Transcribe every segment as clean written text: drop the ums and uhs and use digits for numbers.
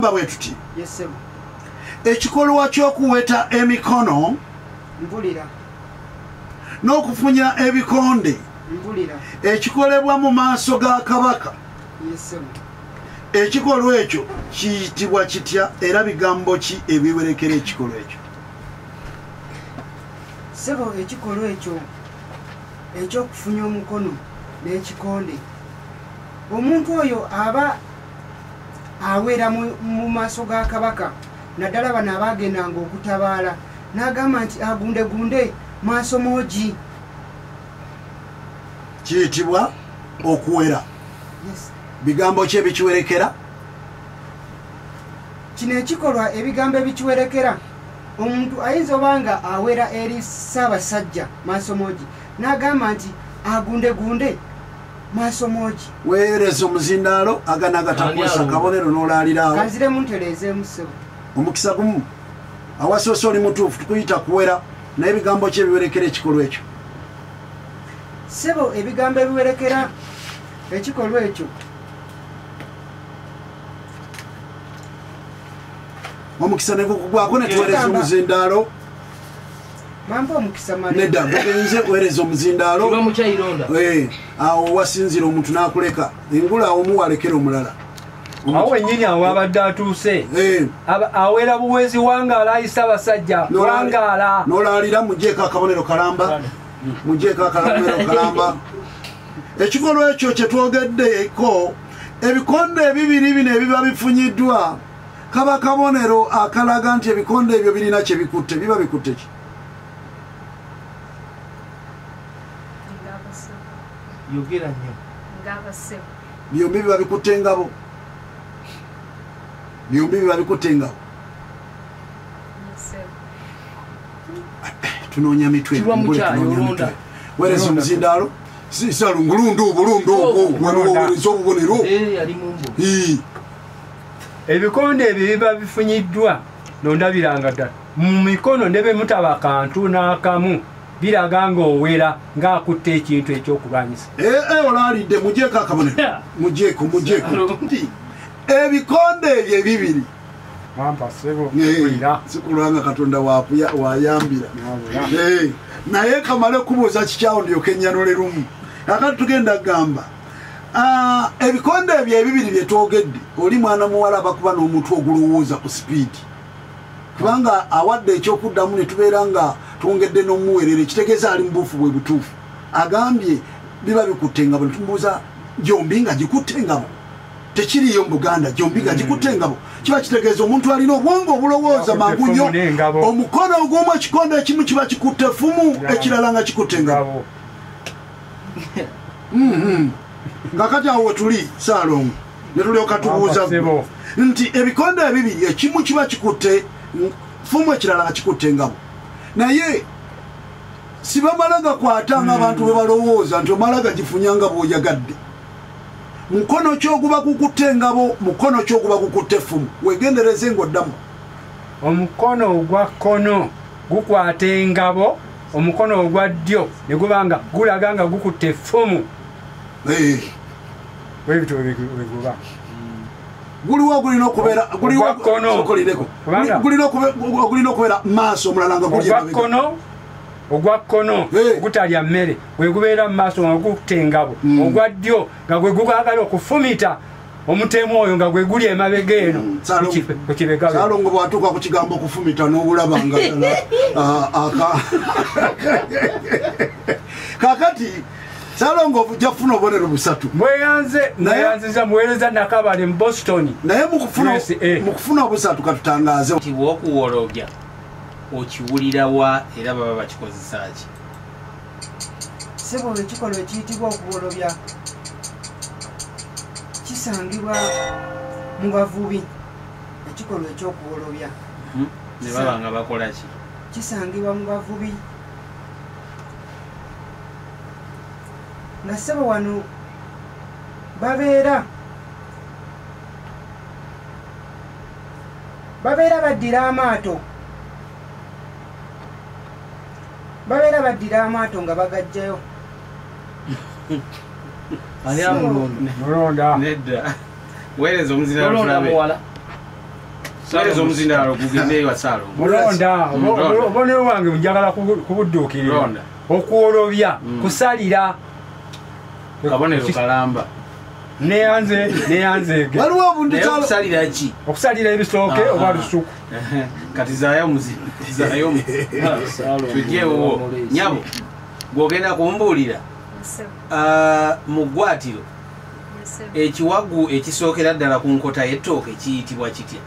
bwetubba bwe tuti Yes sebo. Ekikolwa ky'okuweta emikono Mpulira. n'okufunya ebikonde Mpulira. ekikolebwa mu maaso ga kabaka. Yes sebo. Ekikolwa ekyo kiyitibwa kitya era bigambo ki ebiwerekera ekikolwa ekyo? Sebo ekikolwa ekyo ekyokufunya omukono n'ekikonde. Omuntu oyo aba awera mu maaso ga kabaka naddala bano abaagendanga okutabaala n'agamba nti agundegunde maaso moogi. Kiyitibwa okuwera. Yes. Bigambo ki ebikiwerekera? Kino ekikolwa ebigambo ebikiwerekera omuntu ayinza obanga awera eri Ssaabasajja maaso moogi n'agamba nti agundegunde maaso moogi. Weereza omuzindaalo agana agatakwesa akabonero n'olaaliraawo. Kanziremu ntereezeemu ssebo. Omukisa gumu awasoose oli mutuufu tukuyita kuwera naye ebigambo ki ebiwerekera ekikolwa ekyo? Ssebo ebigambo ebiwerekera ekikolwa ekyo omukisa ne gukugwako ne tuweereza omuzindaalo. Mampa omukisa mali. Nedda bugenze weereza omuzindaalo. Kiba mukyayironda. Awo wasinzira omuntu n'akuleka engula omuwalekera omulala. Awo wennyini awabadde atuuse awera buwezi wangaala ayisa abasajja wangaala n'olaalira mugyeko akabonero kalamba. Mugyeko akabonero kalamba. Ekikolwa ekyo kye twogeddeko ebikonde ebibiri bino ebiba bifunyiddwa kaba kabonero akalaga nti ebikonde ebyo birina kye bikutte. Biba bikutte ki? Yogera nnyo. Byombi biba bikutte engabo. Byombi biba bikutte engabo. Tunoonya mitwe. Weereza omuzindaalo. Sisalo ngulundu obulundu weereza obubonero. ebikonde ebyo biba bifunyiddwa nondabiranga ddala mu mikono ne be mutaba kantu n'akamu biraga ng'owera ng'akutte ekintu ekyokulwanyisa. Olaalidde mugyeko akabonero. Mugyeko. Ebikonde ebyo ebibiri. Mampa ssebo. Sikulwanga Katonda wayambira. Naye kamale kubuuza kikyawo ndyoke ennyanule lumu. Kakati tugenda kugamba ebikonde ebyo ebibiri bye twogedde oli mwana muwala abakuba n'omutwe ogulowooza ku sipiidi. Kubanga awadde ekyokuddamu ne tubeera nga twongedde n'omuweerera ekitegeeza ali mu buufu bwe butuufu. Agambye biba bikutte engabo. Tumubuuza gyombi nga gikutte engabo. Tekiriyo mu Buganda gyombi nga gikutte engabo. Kiba kitegeeza omuntu alina obwongo obulowooza mangu nnyo. Omukono ogw'omu ekikonde ekimu kiba kikutte ffumu ekirala nga kikutte engabo. Kakati awo tuli Saalongo ne tulyoka tubuuza nti ebikonde ebibiri ekimu kiba kikutte ffumu ekirala nga kikutte engabo. Naye sibamala gakwata ng'abantu bwe balowooza nti omala gagifunya nga bw'oyagadde. Mukono ki oguba gukutte engabo, mukono ki oguba gukutte effumu? Weegendereze ng'oddamu. Omukono ogwa kkono gukwata engabo, omukono ogwa ddyo ne guba nga gulaga nga gukutte effumu. Bwebityo weguba. Guliwo gulina okubeera gulina okubeera maaso omulala nga guli emabega. Ogwa kkono gutalya mmere gwe gubeera mu maaso nga gukutte engabo. Ogwa ddyo nga gwe gugaagala okufumita omutemu oyo nga gwe guli emabega eno ku kibega. Saalongo bw'atuuka ku kigambo okufumita n'obulaba nga kakati Saalongo ojja kufuna obubonero busatu. Mweyanziza muweereza Nakabale mu Boston. Naye mu kufuna obusatu katutangaaze. Nti w'okuwolobya okiwulira wa era baba bakikozesa ki? Ssebo ekikolwa ekiyitibwa okuwolobya kisangibwa mu bavubi. Ekikolwa ekyokuwolobya ne baba nga bakola ki? Kisangibwa mu bavubi. Nga ssebo wano babeera baddira amaato. Babeera baddira amaato nga bagajjayo. Ali amulonda. Nedda. Weereza omuzindaalo tulabe. Salezo omuzindalo gugende wa Salo. Mulonda obonero wange njagala kubudduukirira okuwolobya kusalira kabonero kalamba neyanze waliwo obuntu kusalira ki okusalira ebisooke oba lusuku kati zayo tujewo nyabo gwogenda kumbuulira mu ggwatiro ekiwagu ekisookera ddala ku nkota y'ettooke kiyitibwa kitya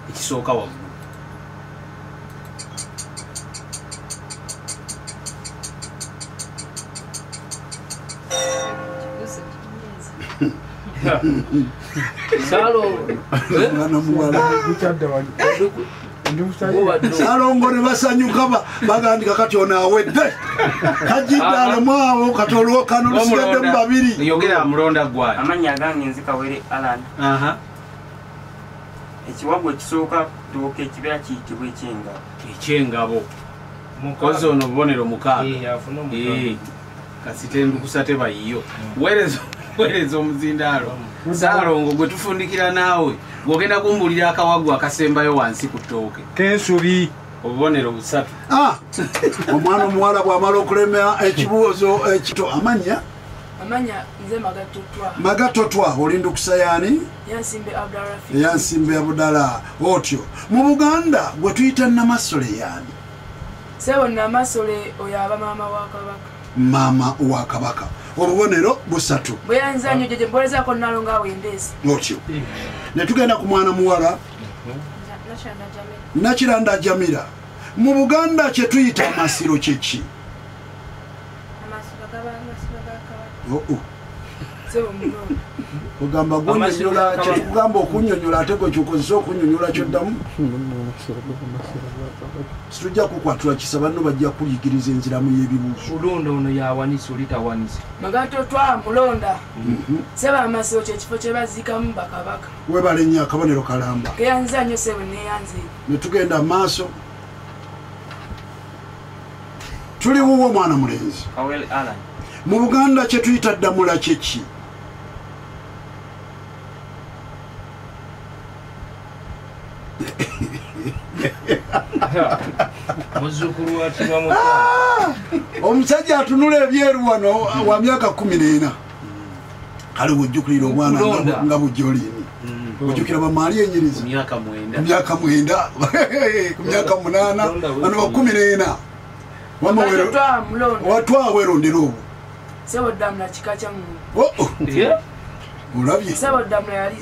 ekisooka waggulu Salongo ne basanyuka bagandika kati onaawedde kajiddalemu awo kati olwo kano lusigadde mu babiri yogera mulonda gwali amanya agange nzika were Alan ekiwago ekisooka tooke ekibeera kiyitibwa ekyengabo mukozi ono bubonero mukaaga kasitendukusa tebayiyo weereza omuzindaalo Salongo gwe tufundikira naawe gwogenda kumbuulira akawagu akasembayo wansi ku ttooke kensubi obubonero busatu omwana omuwala bw'amala okulema ekibuuzo ekito amanya nze magatotwa olindukusa yaani yansimbe abudala otyo mu Buganda gwe tuyita namasole yaani sebo namasole oyo aba maama wa kabaka obubonero busatu bweyanzanyo jeje mbolezako nalonga awendeesi otyo ne tugenda ku mwana muwala Nakiranda Jamila mu Buganda kye tuyita amasiro kyeki ogamba gunyonyola kyekugamba okunyonyola ate gwe kyokozesa okunyonyola kyoddamu situjja kukwatula kisa banno bajja kuyigiriza enziramu y'ebibuuzo mulonda ono yawanisa oli tawanisa magatotwa mulonda seba amasiro kyekifo kye baziikamu bakabaka webale nnyo akabonero kalamba keyanza nnyo sebe neyanze ne tugenda maaso tuli wuwo mwana mulenzi mu Buganda kye tuyita ddamula kyeki muzukulu watibwa omusajja atunula ebyeru wano wa myaka 14 kale wojjukulira omwana nga bujjolini ojjukira bamaali enyiriza myaka 9 myaka 8 bano ba 14 wamawero watwawerondera obwo sebo ddamula kika kya muntu olabye sebo ddamula yali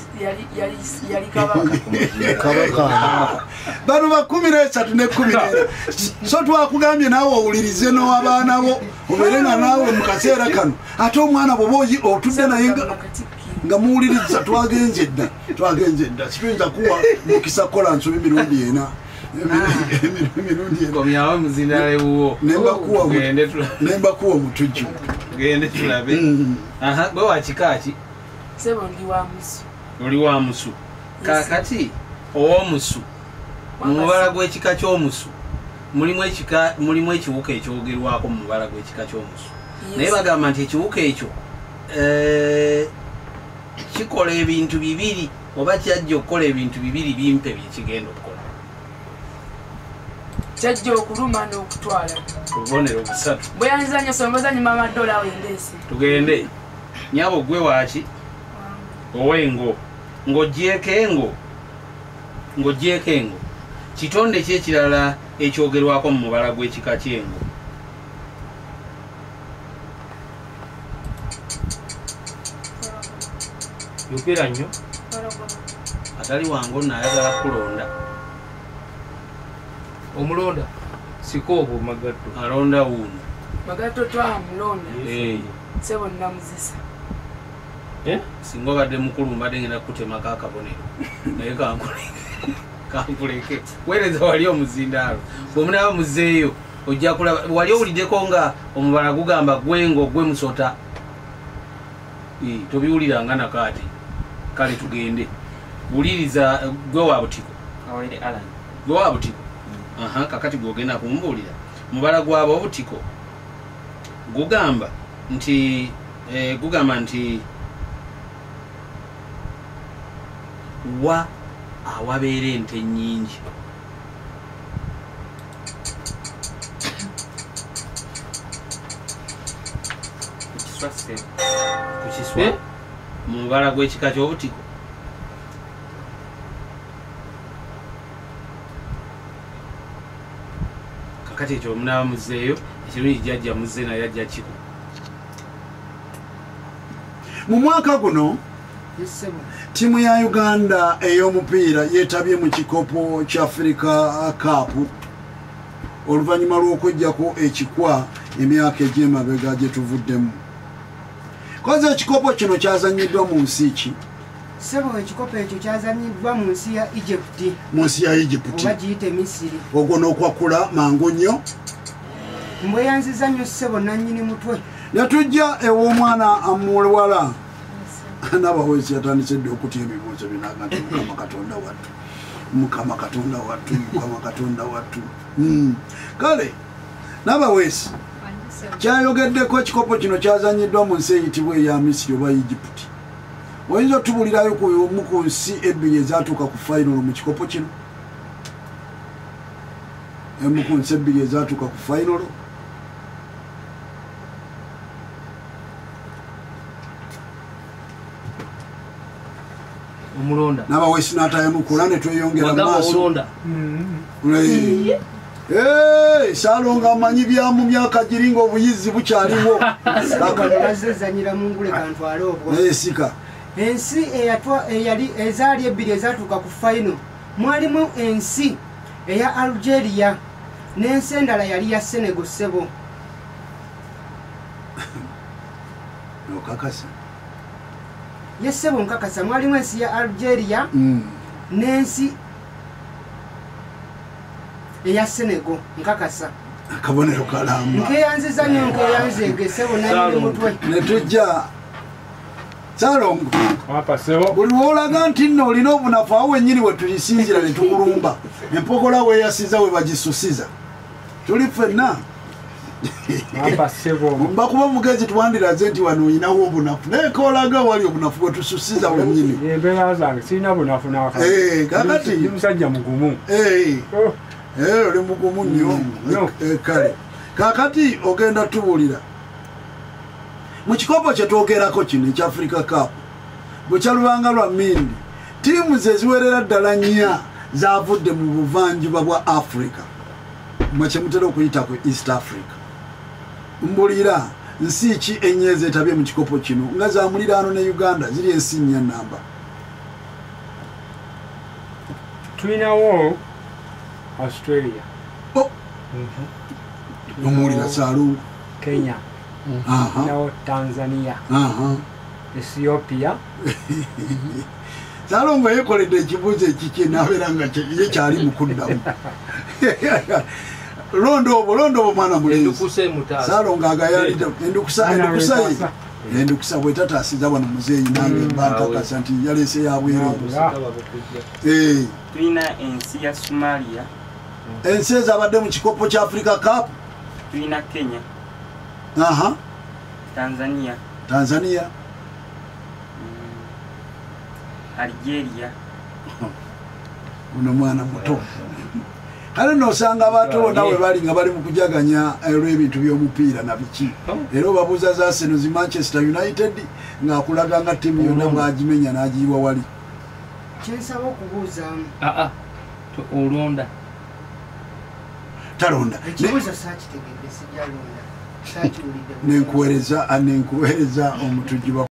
kabaka bano ba 13 ne 14 so twakugambye naawe owulirize n'abaana bo obeere nga naawe mu kaseera kano ate omwana bwoba otudde naye nga muwuliriza twagenze edda situyinza kuwa mukisa kukola nsobi emirundi ena komyawo muzindale wuwo nembakuwa mutujju gende tulabe gwe wakikaaki sebo ndi wa musu oli wa musu kakati ow'omusu mu mubala gw'ekika ky'omusu mulimu ekiwuka ekyogerwako mu mubala gw'ekika ky'omusu naye bagamba nti ekiwuka ekyo kikola ebintu bibiri oba kyajja okukola ebintu bibiri bimpe byekigenda okukola kyajja okuluma n'okutwala obubonero busatu bweyanza nnyo somboza nyuma amadola awendeesi tugende nyabo gwe waaki owengo ng'ogyeko engo kitonde kyekirala ekyogerwako mu mubala gw'ekika ky'engo yogera nnyo atali wange ono ayagala kulonda omulonda sikoobo magatto alonda wuuno magatto twamulonda sebo namuzisa singa obadde mukulu mbadde ngenda kukutemako akabonero naye kankuleke weereza wali omuzindaalo bwemunaba muzeeyo ojja kulaba wali owuliddeko nga omubala gugamba gwengo gwe musota tobiwuliranga nakaati kale tugende wuliriza gwe wa butiko gwe wa butiko kakati gwogenda kumbuulira mubala gwaba obutiko gugamba nti wa awabeera ente nnyingi ku kiswa mu mubala gw'ekika ky'obutiko kakati ekyo omunaaba muzzeeyo ekirungi jjajja muzze naye ajja kiko mu mwaka guno Yes, sebo. tiimu ya Uganda ey'omupiira yeetabye mu kikopo kya Africa Cup oluvannyuma lw'okuggyako ekikwa emyaka egy'emabega gye tuvuddemu. Koze ekikopo kino kyazannyiddwa mu nsi ki? Sebo ekikopo ekyo kyazanyiddwa mu nsi ya Egypt. Mu nsi ya Egypt. Oba giyite Misiri. Ogwo n'okwakula mangu nnyo. Mbweyanziza nnyo sebo nannyini mutwe. Yatujja ew'omwana amuwala n'abawezi yatandise dde okutya ebibuuzo binaga nti Mukama Katonda wattu, Mukama Katonda wattu, Mukama Katonda wattu. Kale n'abawezi kyayogeddeko ekikopo kino kyazanyiddwa mu nsi eyitibwa eya Misiri oba Egypt. Oyinza otubulirayo ku omu ku nsi ebbiri ezaatuuka ku final mu kikopo kino? Emu ku nsi ebbiri ezaatuuka ku final? omulonda n'abawesi n'atayamukula ne tweyongera maaso. olonda Saalonga amanyi byamu myaka giri ng'obuyizi bukyaliwo. Bazezanyira mu ngule kantwale obwo. Sika. Ensi eyali ezaali ebbiri ezaatuuka ku final mwalimu ensi eya Algeria n'ensi endala yali ya Senegal sebo. Nokakasa. Yes sebo nkakasa mwalimu ensi ya Algeria n'ensi eya Senegal nkakasa. Akabonero kalamba. Nkeyanziza nnyo nkeyanzege sebo nannyini mutwe. Ne tujja Saalongo. Apa sebo. Buli lw'olaga nti nno olina obunafu awo wennyini we tulisinzira ne tukulumba. Empogola weeyasiza we bagisusiza. Tuli ffenna. Apa sebo. Bakuba mugezi tuwandiraze nti wano oyinawo obunafu. Naye koolaga wali obunafu bwe tususiza wennyini. Embeera zange sirina bunafu n'akati. Kakati. Ndi musajja mugumu. Oli mugumu nnyo. Kale. Kakati ogenda tubuulira. Mu kikopo kye twogerako kino ekya Africa Cup bwe kyalubanga lwa mmindi ttiimu ze ziwerera ddala nnya zaavudde mu buvanjuba bwa Africa mwe kye mutera okuyitako East Africa. Mbulira nsi ki ennya ezeetabye mu kikopo kino nga za muliraano ne Uganda ziri ensi nnya namba? Tulinawo Australia. Omuwulira Saalongo. Kenya. Tulinawo Tanzania. Ethiopia. Saalongo yeekoledde ekibuuzo ekiki n'abeera nga ye kyali mu kuddamu. Londo obo mwana mulenzi. Saalongo agayalidde endukusa bwetataasiza wano muzeeyi nange bankakasa nti yaleese yabwerewo. Tulina ensi ya Somalia. Ensi ezabadde mu kikopo kya Africa Cup. Tulina Kenya. Tanzania. Algeria. Uno mwana muto. Kale nosanga abantu bonna we bali nga bali mu kujaganya olw'ebintu by'omupiira na biki. Era obabuuza za Arsenal zi Manchester United ng'akulaga nga ttiimu yonna bw'agimenya n'agiyiwa wali. Kyensaba okubuuzaamu. olonda. Talonda. Ekibuuzo saakitegedde sijalonda. Saakiwulidde. Nenkuweereza omutujju